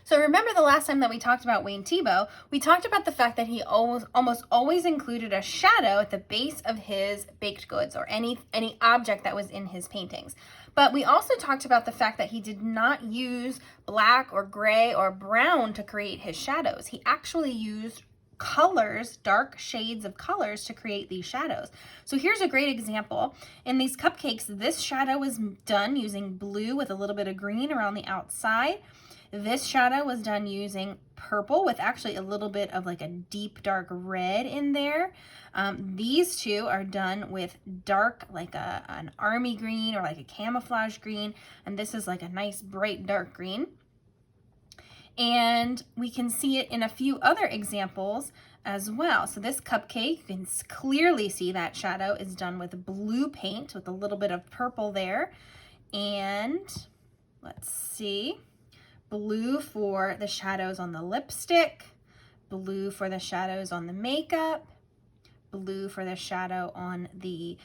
So remember the last time that we talked about Wayne Thiebaud, we talked about the fact that he almost always included a shadow at the base of his baked goods or any object that was in his paintings. But we also talked about the fact that he did not use black or gray or brown to create his shadows. He actually used colors, dark shades of colors to create these shadows. So here's a great example. In these cupcakes, this shadow was done using blue with a little bit of green around the outside. This shadow was done using purple with actually a little bit of like a deep dark red in there. These two are done with dark, like an army green or like a camouflage green. And this is like a nice bright dark green. And we can see it in a few other examples as well. So this cupcake, you can clearly see that shadow is done with blue paint with a little bit of purple there. And let's see, blue for the shadows on the lipstick, blue for the shadows on the makeup, blue for the shadow on the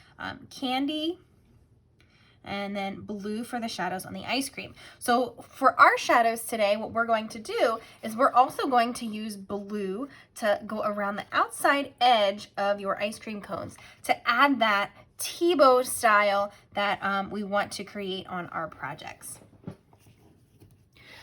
candy, and then blue for the shadows on the ice cream. So for our shadows today, what we're going to do is we're also going to use blue to go around the outside edge of your ice cream cones to add that Thiebaud style that we want to create on our projects.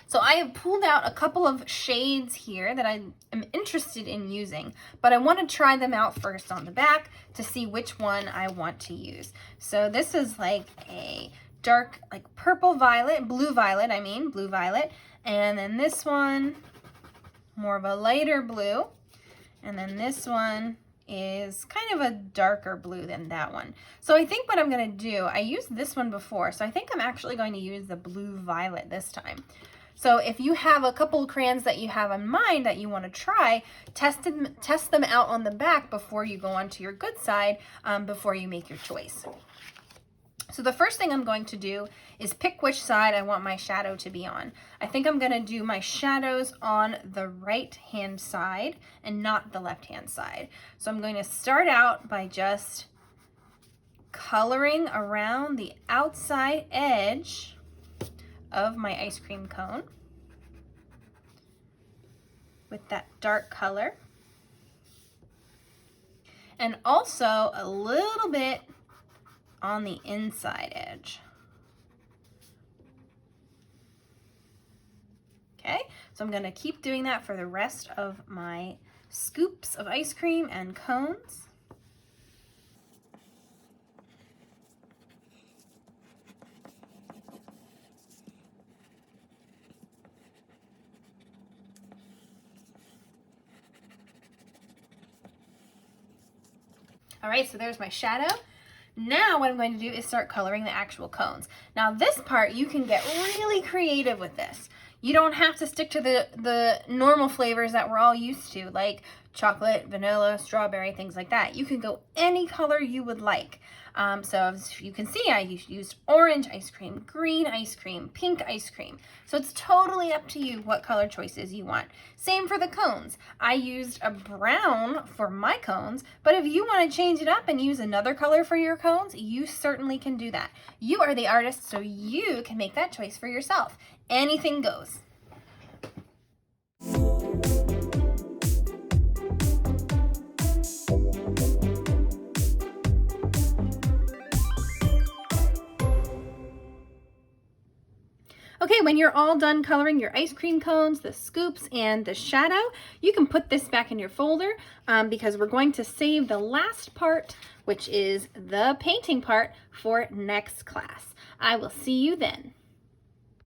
So I have pulled out a couple of shades here that I am interested in using, but I want to try them out first on the back to see which one I want to use. So this is like a dark, like blue violet, blue violet. And then this one, more of a lighter blue. And then this one is kind of a darker blue than that one. So I think what I'm going to do, I used this one before, so I think I'm actually going to use the blue violet this time. So if you have a couple crayons that you have in mind that you want to try, test them out on the back before you go on to your good side, before you make your choice. So the first thing I'm going to do is pick which side I want my shadow to be on. I think I'm going to do my shadows on the right hand side and not the left hand side. So I'm going to start out by just coloring around the outside edge of my ice cream cone with that dark color, and also a little bit on the inside edge. Okay, so I'm going to keep doing that for the rest of my scoops of ice cream and cones. All right, so there's my shadow. Now what I'm going to do is start coloring the actual cones. Now this part, you can get really creative with this. You don't have to stick to the normal flavors that we're all used to, like chocolate, vanilla, strawberry, things like that. You can go any color you would like. So as you can see, I used orange ice cream, green ice cream, pink ice cream. So it's totally up to you what color choices you want. Same for the cones. I used a brown for my cones, but if you want to change it up and use another color for your cones, you certainly can do that. You are the artist, so you can make that choice for yourself. Anything goes. Okay, when you're all done coloring your ice cream cones, the scoops, and the shadow, you can put this back in your folder because we're going to save the last part, which is the painting part, for next class. I will see you then.